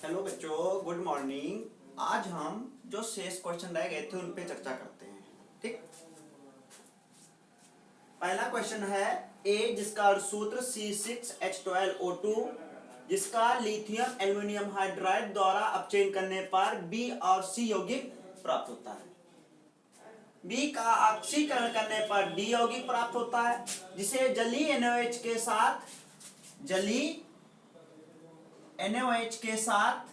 Hello बच्चों, good morning. आज हम जो शेष क्वेश्चन रह गए थे उन पे चर्चा करते हैं। ठीक, पहला क्वेश्चन है ए, जिसका सूत्र C6H12O2 जिसका लिथियम एल्युमिनियम हाइड्राइड द्वारा अपचयन करने पर बी और सी यौगिक प्राप्त होता है। बी का ऑक्सीकरण करने पर डी यौगिक प्राप्त होता है, जिसे जलीय NaOH के साथ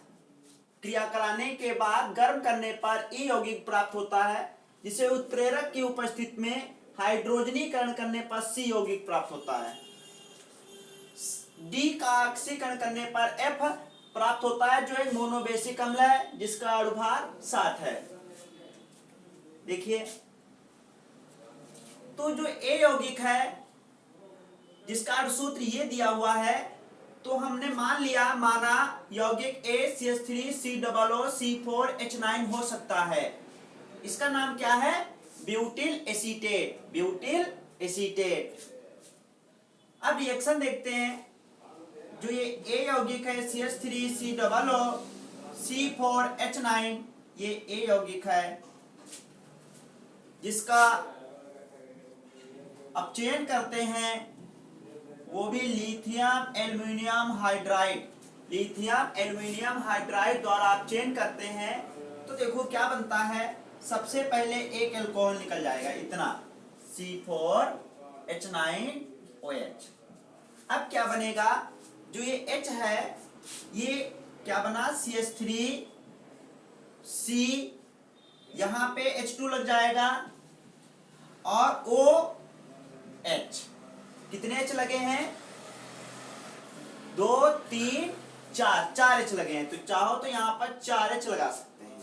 क्रिया कराने के बाद गर्म करने पर ई यौगिक प्राप्त होता है, जिसे उत्प्रेरक की उपस्थिति में हाइड्रोजनीकरण करने पर सी यौगिक प्राप्त होता है। डी का ऑक्सीकरण करने पर एफ प्राप्त होता है, जो एक मोनोबेसिक अम्ल है जिसका अणुभार 60 है। देखिए, तो जो ए यौगिक है जिसका अणुसूत्र ये दिया हुआ है, तो हमने माना यौगिक A CH3COOC4H9 हो सकता है। इसका नाम क्या है? Butyl acetate. अब रिएक्शन देखते हैं। जो ये A यौगिक है CH3COOC4H9, ये A यौगिक है जिसका अपचयन करते हैं, वो भी लिथियम एल्युमिनियम हाइड्राइड द्वारा अपचयन करते हैं। तो देखो क्या बनता है। सबसे पहले एक एल्कोहल निकल जाएगा, इतना C4H9OH। अब क्या बनेगा? जो ये H है, ये क्या बना? CH3C, यहां पे H2 लग जाएगा और OH। कितने H लगे हैं? 2 3 4 H लगे हैं। तो चाहो तो यहां पर 4 H लगा सकते हैं।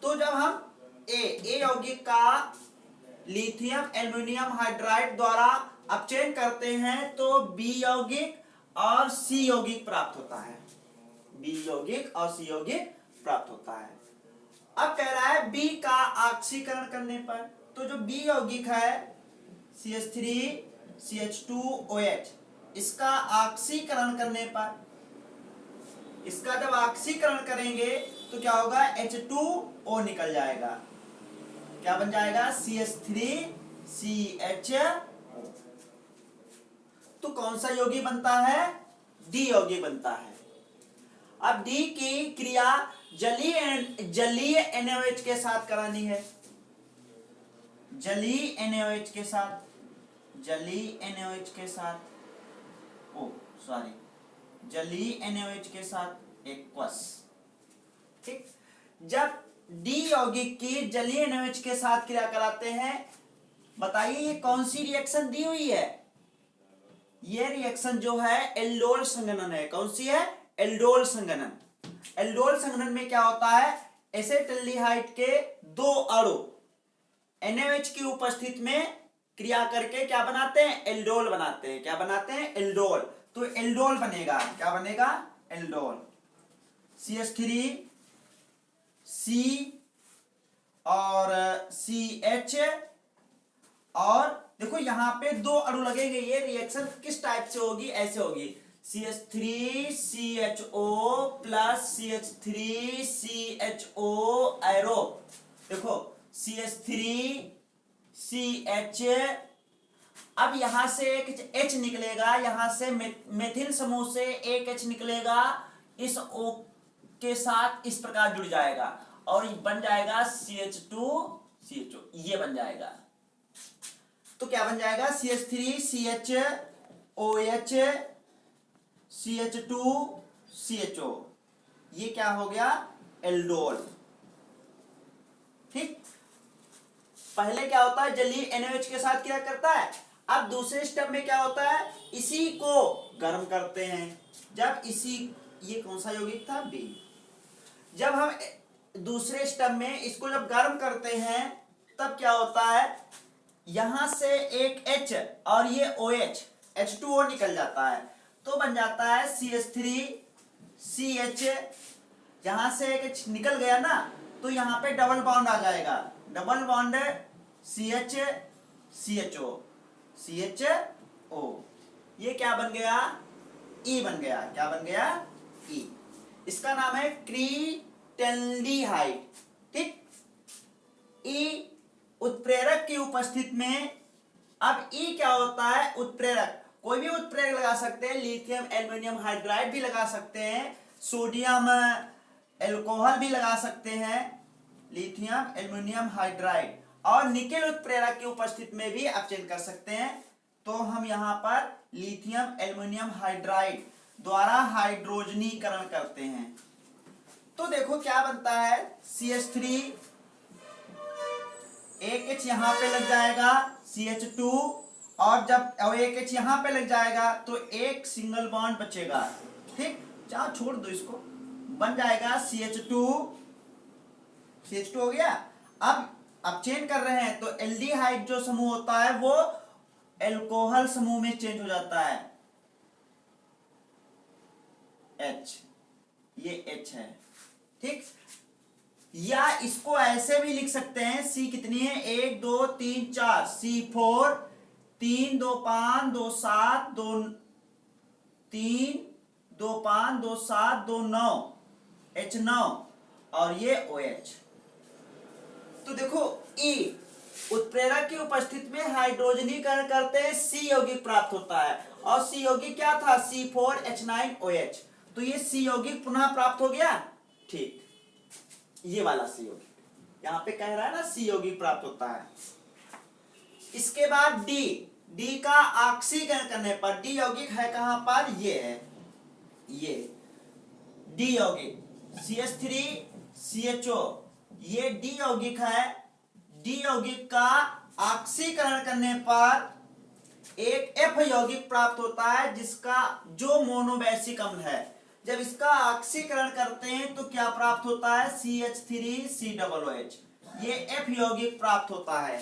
तो जब हम ए यौगिक का लिथियम एल्युमिनियम हाइड्राइड द्वारा अपचयन करते हैं, तो बी यौगिक और सी यौगिक प्राप्त होता है। अब कह रहा है बी का ऑक्सीकरण करने पर, तो जो बी यौगिक है CH3CH2OH, इसका ऑक्सीकरण करने पर, इसका जब ऑक्सीकरण करेंगे तो क्या होगा? H2O निकल जाएगा। क्या बन जाएगा? CH3CHO। तो कौन सा यौगिक बनता है? डी यौगिक बनता है। अब डी की क्रिया जलीय NaOH के साथ करानी है। जलीय NaOH के साथ एक्वस। ठीक, जब डी यौगिक की जलीय NaOH के साथ क्रिया कराते हैं, बताइए ये कौन सी रिएक्शन दी हुई है? ये रिएक्शन जो है एल्डोल संघनन है। कौन सी है? एल्डोल संघनन। एल्डोल संघनन में क्या होता है? एसेटल्डिहाइड के दो अणु NaOH की उपस्थिति में क्रिया करके क्या बनाते हैं? एल्डोल बनाते हैं। क्या बनाते हैं? एल्डोल। तो एल्डोल बनेगा। क्या बनेगा? एल्डोल। CH3C और CH, और देखो यहां पे दो अणु लगेंगे। ये रिएक्शन किस टाइप से होगी? ऐसे होगी, CH3CHO प्लस CH3CHO एरो। देखो CH3CH, अब यहां से एक H निकलेगा, यहां से मेथिल समूह से एक H निकलेगा, इस O के साथ इस प्रकार जुड़ जाएगा और बन जाएगा CH2CHO। ये बन जाएगा। तो क्या बन जाएगा? CH3CHOH CH2CHO। ये क्या हो गया? एल्डोल। ठीक, पहले क्या होता है? जलीय NaOH के साथ क्या करता है। अब दूसरे स्टेप में क्या होता है? इसी को गर्म करते हैं। जब ये कौन सा यौगिक था? बी। जब हम दूसरे स्टेप में इसको जब गर्म करते हैं, तब क्या होता है? यहां से एक H और ये OH H2O निकल जाता है, तो बन जाता है CH3CH। यहां से एक H निकल गया ना, तो यहां पे डबल बॉन्ड आ जाएगा। Double bond CHO। ये क्या बन गया? E बन गया। क्या बन गया? E। इसका नाम है क्रीटेल्डिहाइड। ठीक, ई उत्प्रेरक की उपस्थिति में, अब ई क्या होता है, उत्प्रेरक, कोई भी उत्प्रेरक लगा सकते हैं, लिथियम एल्युमिनियम हाइड्राइड भी लगा सकते हैं, सोडियम एल्कोहल भी लगा सकते हैं, लिथियम एल्युमिनियम हाइड्राइड, और निकेल उत्प्रेरक की उपस्थिति में भी आप चेंज कर सकते हैं। तो हम यहां पर लिथियम एल्युमिनियम हाइड्राइड द्वारा हाइड्रोजनीकरण करते हैं। तो देखो क्या बनता है, CH3, एक H यहां पे लग जाएगा, CH2, और जब एक H यहां पे लग जाएगा तो एक सिंगल बॉन्ड बचेगा। ठीक, चाहे छोड़ दो इसको, बन जाएगा CH2 हो गया। अब चेंज कर रहे हैं तो एल्डिहाइड जो समूह होता है वो एल्कोहल समूह में चेंज हो जाता है, H, ये H है। ठीक, या इसको ऐसे भी लिख सकते हैं, C कितनी है, 1 2 3 4, C4, 3 2 5 2 7 2 3 2 5 2 7 2 9, H9, और ये OH। तो देखो E उत्प्रेरक की उपस्थिति में हाइड्रोजनीकरण करते हैं, C यौगिक प्राप्त होता है, और C यौगिक क्या था, C4H9OH। तो ये C यौगिक पुनः प्राप्त हो गया। ठीक, ये वाला C यौगिक यहां पे कह रहा है ना, C यौगिक प्राप्त होता है। इसके बाद D का ऑक्सीकरण करने पर, D यौगिक है कहां पर, ये है, ये D यौगिक, CH3 CHO, ये D यौगिक है। D यौगिक का ऑक्सीकरण करने पर एक F यौगिक प्राप्त होता है, जिसका जो मोनोबैसिक अम्ल है। जब इसका ऑक्सीकरण करते हैं तो क्या प्राप्त होता है, CH3COOH, ये F यौगिक प्राप्त होता है।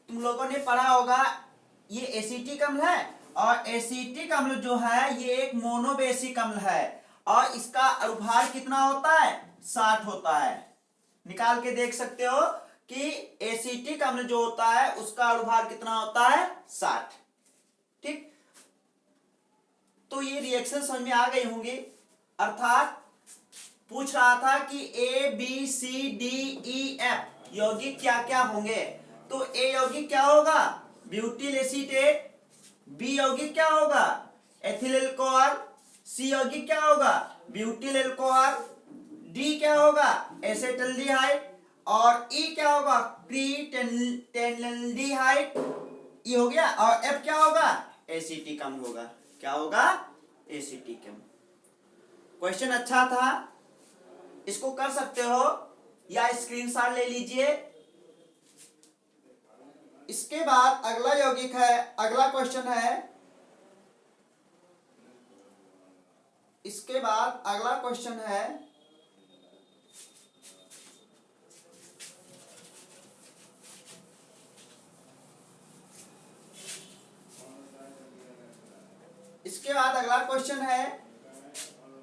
तुम लोगों ने पढ़ा होगा, ये एसिटिक अम्ल है, और एसिटिक अम्ल जो है ये एक मोनोबेसिक अम्ल है, और इसका अणुभार कितना होता है, 60 होता है। निकाल के देख सकते हो कि एसिटिक अम्ल जो होता है उसका अणुभार कितना होता है, 60। ठीक, तो ये रिएक्शन समझ में आ गई होंगी। अर्थात पूछ रहा था कि ABCDEF यौगिक क्या क्या होंगे, तो A यौगिक क्या होगा, ब्यूटिल एसीटेट, B यौगिक क्या होगा, एथिल अल्कोहल, C यौगिक क्या होगा, ब्यूटिल अल्कोहल, D क्या होगा, एसेटल्डिहाइड, और E क्या होगा, क्रीटेल्डिहाइड, ये हो गया। और F क्या होगा, एसिटिक अम्ल होगा। क्या होगा, एसिटिक अम्ल। क्वेश्चन अच्छा था, इसको कर सकते हो या स्क्रीनशॉट ले लीजिए। इसके बाद अगला यौगिक है, अगला क्वेश्चन है, इसके बाद अगला क्वेश्चन है, इसके बाद अगला क्वेश्चन है,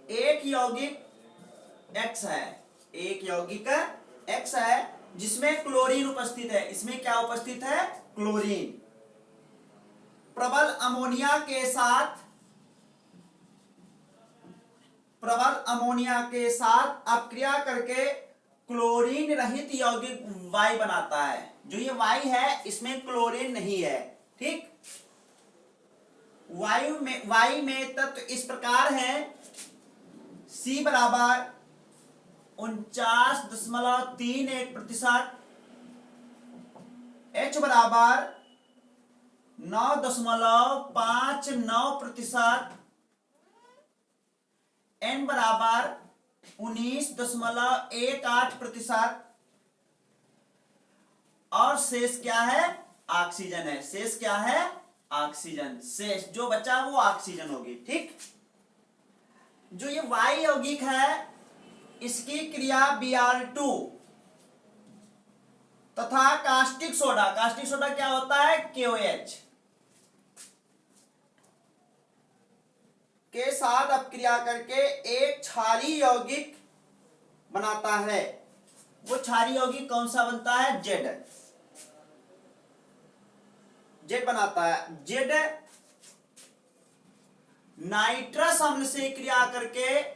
एक यौगिक X है, एक यौगिक X है जिसमें क्लोरीन उपस्थित है। इसमें क्या उपस्थित है, क्लोरीन। प्रबल अमोनिया के साथ अपक्रिया करके क्लोरीन रहित यौगिक Y बनाता है। जो ये Y है इसमें क्लोरीन नहीं है। ठीक, वायु में तत्व इस प्रकार है, C बराबर 49.31%, H बराबर 9.59%, N बराबर 19.18%, और शेष क्या है, ऑक्सीजन है। शेष क्या है, ऑक्सीजन। शेष जो बचा वो ऑक्सीजन होगी। ठीक, जो ये Y यौगिक है इसकी क्रिया Br2 तथा कास्टिक सोडा क्या होता है, KOH के साथ अपक्रिया करके एक क्षारीय यौगिक बनाता है। वो क्षारीय यौगिक कौन सा बनता है, Z बनाता है। Z नाइट्रस अम्ल से क्रिया करके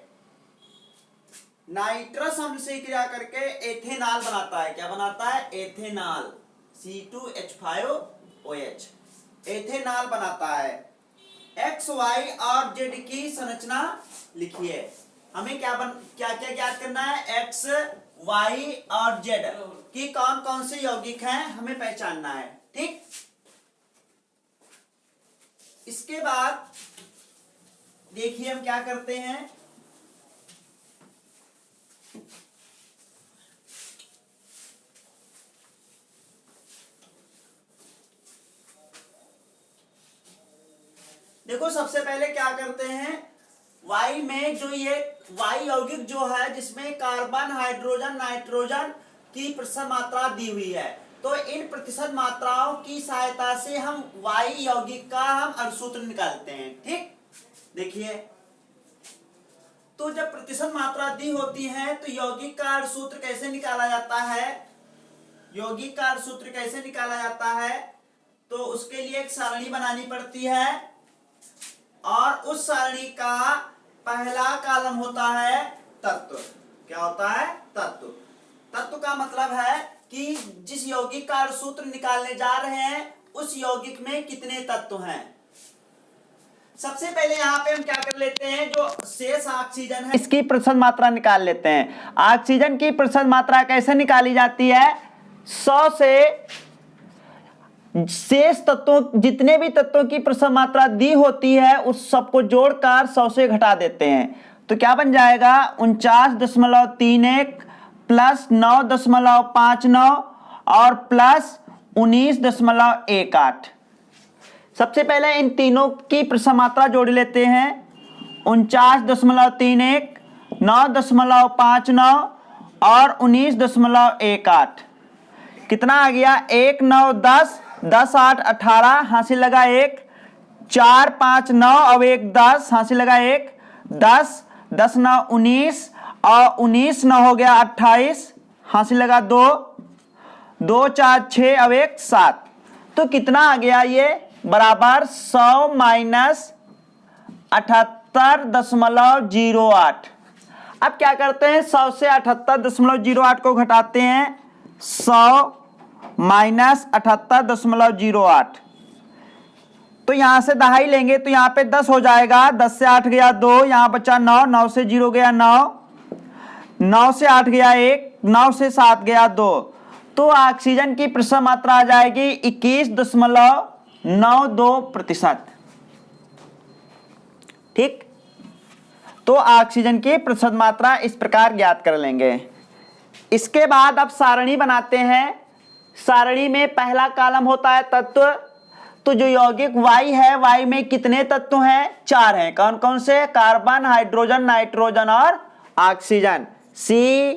नाइट्रस अम्ल से क्रिया करके एथेनॉल बनाता है। क्या बनाता है? एथेनॉल, C2H5OH, एथेनॉल बनाता है। एक्स, वाई और जेड की संरचना लिखिए। हमें क्या क्या ज्ञात करना है? एक्स, वाई और जेड की कौन कौन से यौगिक हैं हमें पहचानना है। ठीक, इसके बाद देखिए हम क्या करते हैं। देखो सबसे पहले क्या करते हैं, वाई में जो ये वाई यौगिक जो है जिसमें कार्बन, हाइड्रोजन, नाइट्रोजन की प्रतिशत मात्रा दी हुई है, तो इन प्रतिशत मात्राओं की सहायता से हम वाई यौगिक का हम अणुसूत्र निकालते हैं। ठीक, देखिए तो जब प्रतिशत मात्रा दी होती है तो यौगिक का अणुसूत्र कैसे निकाला जाता है? यौगिक का अणुसूत्र कैसे निकाला जाता है? तो उसके लिए एक सारणी बनानी पड़ती है और उस सारणी का पहला कॉलम होता है तत्व। क्या होता है? तत्व। तत्व का मतलब है कि जिस यौगिक का सूत्र निकालने जा रहे हैं उस यौगिक में कितने तत्व हैं। सबसे पहले यहाँ पे हम क्या कर लेते हैं, जो शेष ऑक्सीजन है इसकी प्रतिशत मात्रा निकाल लेते हैं। ऑक्सीजन की प्रतिशत मात्रा कैसे निकाली जाती है? 100 से शेष तत्वों, जितने भी तत्वों की प्रतिशत मात्रा दी होती है उस सबको जोड़कर 100 से घटा देते हैं। तो क्या बन जाएगा? 49.31 प्लस 9.59 और प्लस 19.18। सबसे पहले इन तीनों की प्रतिशत मात्रा जोड़ लेते हैं। 49.31, 9.59 और 19.18 कितना आ गया? 1, 9, 10, 10, 8, 18, हासिल लगा 1, 4, 5, 9 अब 1, 10, हासिल लगा 1, 10, 10, 9, 19 और 19, 9 हो गया 28, हासिल लगा 2, 2, 4, 6 अब 1, 7। तो कितना आ गया? ये बराबर 100 माइनस 78.08। अब क्या करते हैं, 100 से 78.08 को घटाते हैं। 100 माइनस 78.08, तो यहां से दहाई लेंगे तो यहां पे 10 हो जाएगा। 10 से 8 गया 2, यहां बचा 9, 9 से 0 गया 9, 9 से 8 गया 1, 9 से 7 गया 2। तो ऑक्सीजन की प्रतिशत मात्रा आ जाएगी 21.92%। ठीक, तो ऑक्सीजन की प्रतिशत मात्रा इस प्रकार ज्ञात कर लेंगे। इसके बाद अब सारणी बनाते हैं। सारणी में पहला कॉलम होता है तत्व। तो जो यौगिक वाई है, वाई में कितने तत्व हैं? 4 हैं। कौन कौन से? कार्बन, हाइड्रोजन, नाइट्रोजन और ऑक्सीजन, CHNO,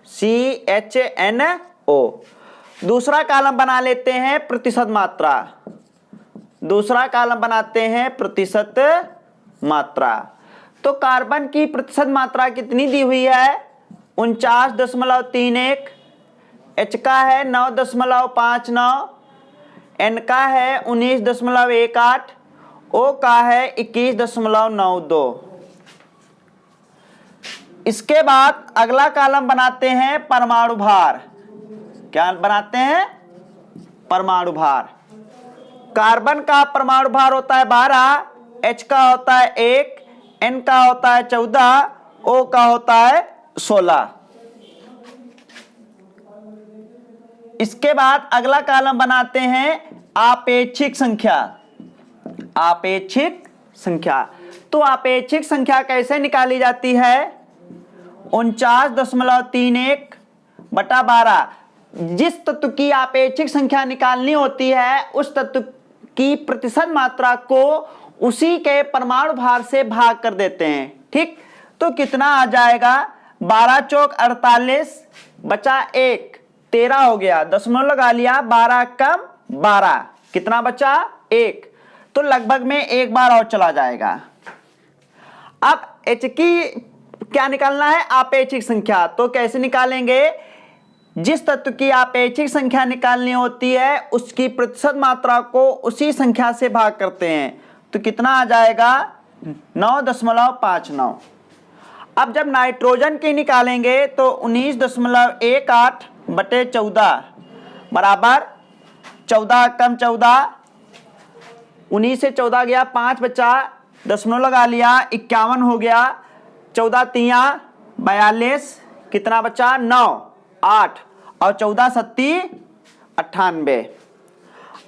CHNO। दूसरा कॉलम बना लेते हैं प्रतिशत मात्रा। दूसरा कॉलम बनाते हैं प्रतिशत मात्रा। तो कार्बन की प्रतिशत मात्रा कितनी दी हुई है? 49.31, H का है 9.59, N का है 19.18, O का है 21.92। इसके बाद अगला कॉलम बनाते हैं परमाणु भार। क्या बनाते हैं? परमाणु भार। कार्बन का परमाणु भार होता है 12, H का होता है 1, N का होता है 14, O का होता है 16। इसके बाद अगला कॉलम बनाते हैं आपेक्षिक संख्या। आपेक्षिक संख्या, तो आपेक्षिक संख्या कैसे निकाली जाती है? 49.31 बटा 12। जिस तत्व की आपेक्षिक संख्या निकालनी होती है उस तत्व की प्रतिशत मात्रा को उसी के परमाणु भार से भाग कर देते हैं। ठीक, तो कितना आ जाएगा? 12 चौक 48 बचा 1, 13 हो गया, दशमलव लगा लिया, 12 कम 12, कितना बचा? 1। तो लगभग में एक बार और चला जाएगा। अब H की क्या निकालना है? आपेक्षिक संख्या। तो कैसे निकालेंगे? जिस तत्व की आपेक्षिक संख्या निकालनी होती है उसकी प्रतिशत मात्रा को उसी संख्या से भाग करते हैं। तो कितना आ जाएगा? 9.59। अब जब नाइट्रोजन की निकालेंगे तो 19.18 बटे 14 बराबर 14 कम 14, 19 से 14 गया 5 बचा, दशमलव लगा लिया 51 हो गया, 14 तिया 42, कितना बचा 9 8 और 14 सत्ती 98।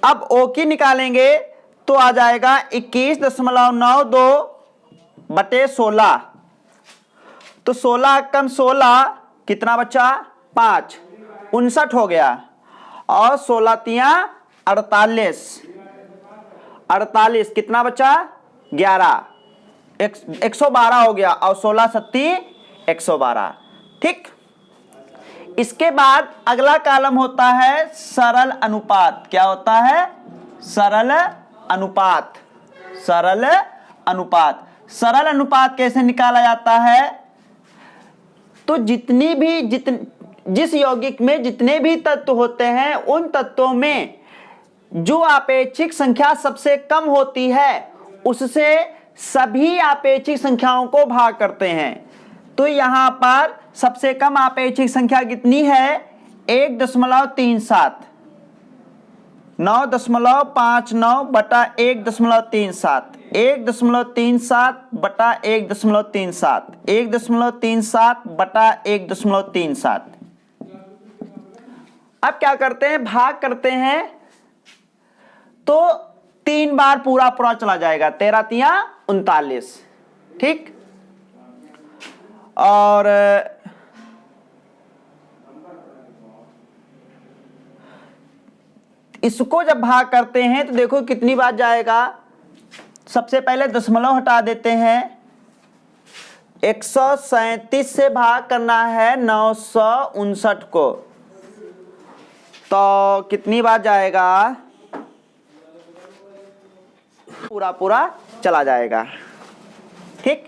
अब O की निकालेंगे तो आ जाएगा 21.92 बटे 16, तो 16 कम 16 कितना बचा 5 59 हो गया, और 16 तिया 48, 48 कितना बचा 11 112 हो गया, और 16 सत्ती 112। ठीक, इसके बाद अगला कॉलम होता है सरल अनुपात। क्या होता है? सरल अनुपात। सरल अनुपात। सरल अनुपात कैसे निकाला जाता है? तो जिस यौगिक में जितने भी तत्व होते हैं उन तत्वों में जो आपेक्षिक संख्या सबसे कम होती है उससे सभी आपेक्षिक संख्याओं को भाग करते हैं। तो यहां पर सबसे कम आपेक्षिक संख्या कितनी है? 1.37, 9.59 बटा 1.37, 1.37 बटा 1.37, 1.37 बटा 1.37। अब क्या करते हैं? भाग करते हैं तो 3 बार पूरा पूरा चला जाएगा, 13 तिया 39। ठीक, और इसको जब भाग करते हैं तो देखो कितनी बार जाएगा। सबसे पहले दशमलव हटा देते हैं, 137 से भाग करना है 959 को, तो कितनी बार जाएगा? पूरा पूरा चला जाएगा। ठीक,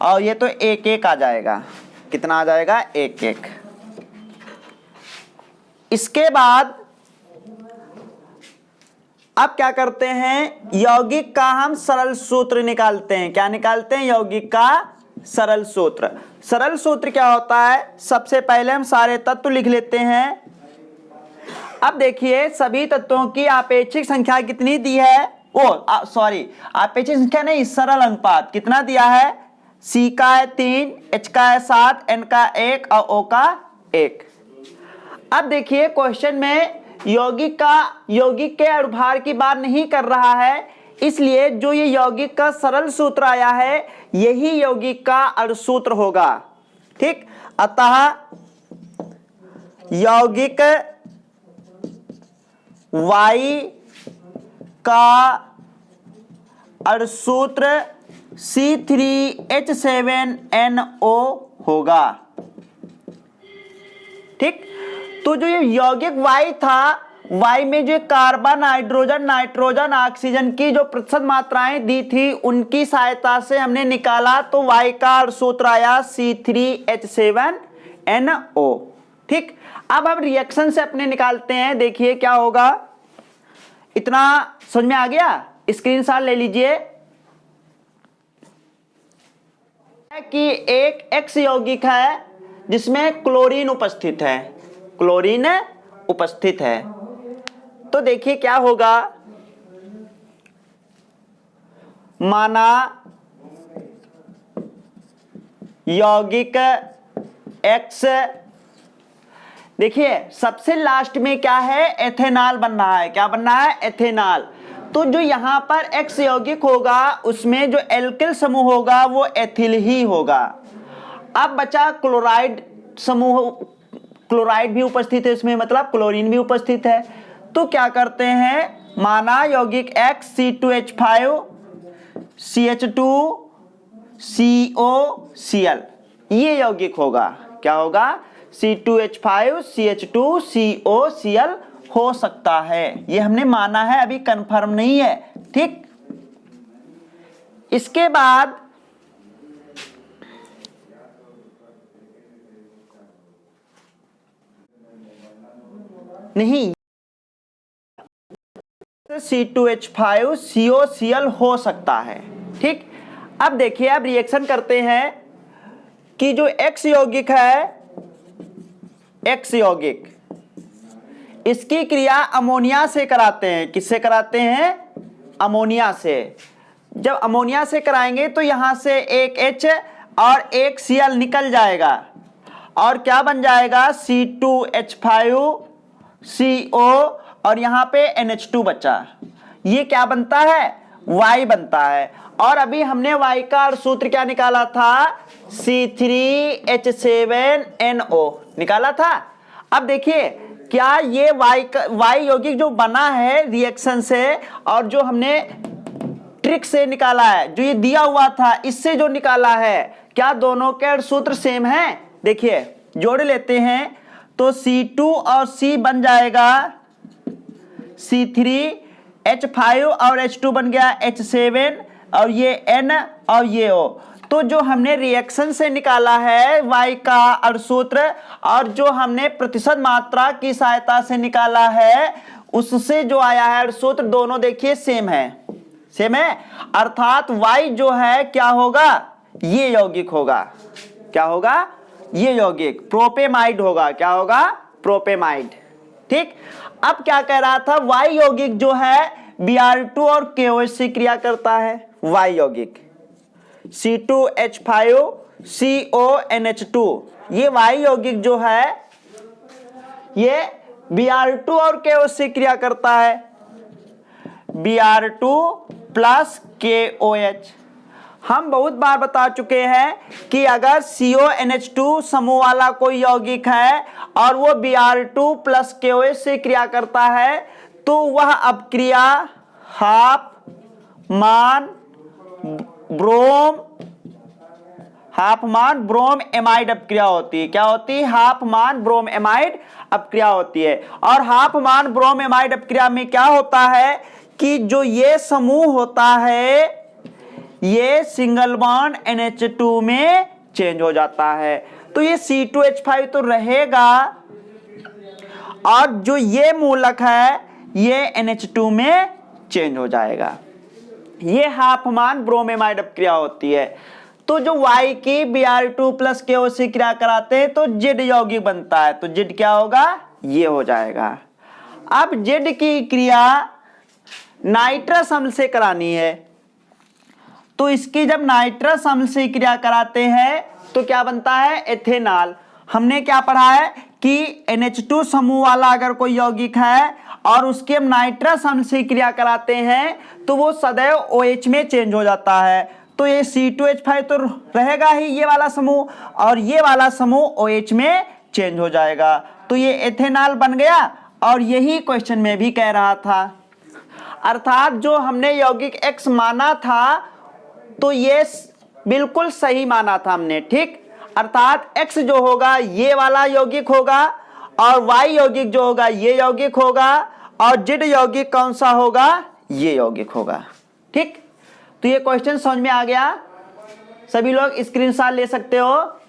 और ये तो 1-1 आ जाएगा। कितना आ जाएगा? 1-1। इसके बाद अब क्या करते हैं? यौगिक का हम सरल सूत्र निकालते हैं। क्या निकालते हैं? यौगिक का सरल सूत्र। सरल सूत्र क्या होता है? सबसे पहले हम सारे तत्व लिख लेते हैं। अब देखिए सभी तत्वों की आपेक्षिक संख्या कितनी दी है? आपेक्षिक संख्या नहीं, सरल अनुपात कितना दिया है? C का है 3, H का है 7, N का 1 और O का 1। अब देखिए क्वेश्चन में यौगिक के अणुभार की बात नहीं कर रहा है, इसलिए जो ये यौगिक का सरल सूत्र आया है यही यौगिक का अणुसूत्र होगा। ठीक, अतः यौगिक Y का अणुसूत्र C3H7NO होगा। ठीक, तो जो ये यौगिक Y था, Y में जो कार्बन, हाइड्रोजन, नाइट्रोजन, ऑक्सीजन की जो प्रतिशत मात्राएं दी थी उनकी सहायता से हमने निकाला, तो Y का अणुसूत्र आया C3H7NO। ठीक, अब हम रिएक्शन से अपने निकालते हैं। देखिए क्या होगा, इतना समझ में आ गया? स्क्रीनशॉट ले लीजिए कि एक X यौगिक है जिसमें क्लोरीन उपस्थित है, क्लोरीन उपस्थित है। तो देखिए क्या होगा, माना यौगिक X, देखिए सबसे लास्ट में क्या है? एथेनॉल बन रहा है। क्या बन रहा है? एथेनॉल। तो जो यहां पर X यौगिक होगा उसमें जो एल्किल समूह होगा वो एथिल ही होगा। अब बचा क्लोराइड समूह, क्लोराइड भी उपस्थित है इसमें, मतलब क्लोरीन भी उपस्थित है। तो क्या करते हैं? माना यौगिक X C2H5 CH2 COCl, ये यौगिक होगा। क्या होगा? C2H5 CH2 COCl हो सकता है। ये हमने माना है, अभी कंफर्म नहीं है। ठीक, इसके बाद नहीं, C2H5 COCl हो सकता है। ठीक, अब देखिए, अब रिएक्शन करते हैं कि जो X यौगिक है, X यौगिक, इसकी क्रिया अमोनिया से कराते हैं। किससे कराते हैं? अमोनिया से। जब अमोनिया से कराएंगे तो यहां से एक H और एक Cl निकल जाएगा और क्या बन जाएगा? C2H5CO और यहां पे NH2 बचा। ये क्या बनता है? Y बनता है। और अभी हमने Y का सूत्र क्या निकाला था? C3H7NO निकाला था। अब देखिए क्या ये Y यौगिक जो बना है रिएक्शन से और जो हमने ट्रिक से निकाला है, जो ये दिया हुआ था इससे जो निकाला है, क्या दोनों के सूत्र सेम हैं? देखिए जोड़ लेते हैं तो C2 और C बन जाएगा C3H5 और H2 बन गया H7 और ये N और ये O। तो जो हमने रिएक्शन से निकाला है Y का अणुसूत्र और जो हमने प्रतिशत मात्रा की सहायता से निकाला है उससे जो आया है अणुसूत्र, दोनों देखिए सेम है, सेम है। अर्थात Y जो है क्या होगा? ये यौगिक होगा। क्या होगा? ये यौगिक प्रोपेमाइड होगा। क्या होगा? प्रोपेमाइड। ठीक। अब क्या कह रहा था? Y यौगिक जो है Br2 और KOH से क्रिया करता है। Y यौगिक C2H5CONH2, ये Y यौगिक जो है ये Br2 और KOH से क्रिया करता है। Br2 plus KOH। हम बहुत बार बता चुके हैं कि अगर CONH2 समूह वाला कोई यौगिक है और वो Br2 प्लस KOH से क्रिया करता है तो वह अपक्रिया हाफमान ब्रोम एमाइड अपक्रिया होती है। क्या होती है? हाफमान ब्रोम एमाइड अपक्रिया होती है। और हाफमान ब्रोम एमाइड अपक्रिया में क्या होता है कि जो ये समूह होता है ये सिंगल बॉन्ड NH2 में चेंज हो जाता है। तो ये C2H5 तो रहेगा और जो ये मूलक है ये NH2 में चेंज हो जाएगा। ये हाफमान ब्रोमेमाइड अपक्रिया होती है। तो जो Y की Br2 प्लस KO से क्रिया कराते हैं तो Z यौगिक बनता है। तो Z क्या होगा? ये हो जाएगा। अब Z की क्रिया नाइट्रस अम्ल से करानी है तो इसकी जब नाइट्रस अम्ल से क्रिया कराते हैं तो क्या बनता है? एथेनॉल। हमने क्या पढ़ा है कि NH2 समूह वाला अगर कोई यौगिक है और उसके हम नाइट्रस अम्ल से क्रिया कराते हैं तो वो सदैव OH में चेंज हो जाता है। तो ये C2H5 तो रहेगा ही ये वाला समूह और ये वाला समूह OH में चेंज हो जाएगा। तो ये एथेनॉल बन गया और यही क्वेश्चन में भी कह रहा था। अर्थात जो हमने यौगिक X माना था तो ये बिल्कुल सही माना था हमने। ठीक। अर्थात X जो होगा ये वाला यौगिक होगा और Y यौगिक जो होगा ये यौगिक होगा और Z यौगिक कौन सा होगा? ये यौगिक होगा। ठीक। तो ये क्वेश्चन समझ में आ गया? सभी लोग स्क्रीनशॉट ले सकते हो।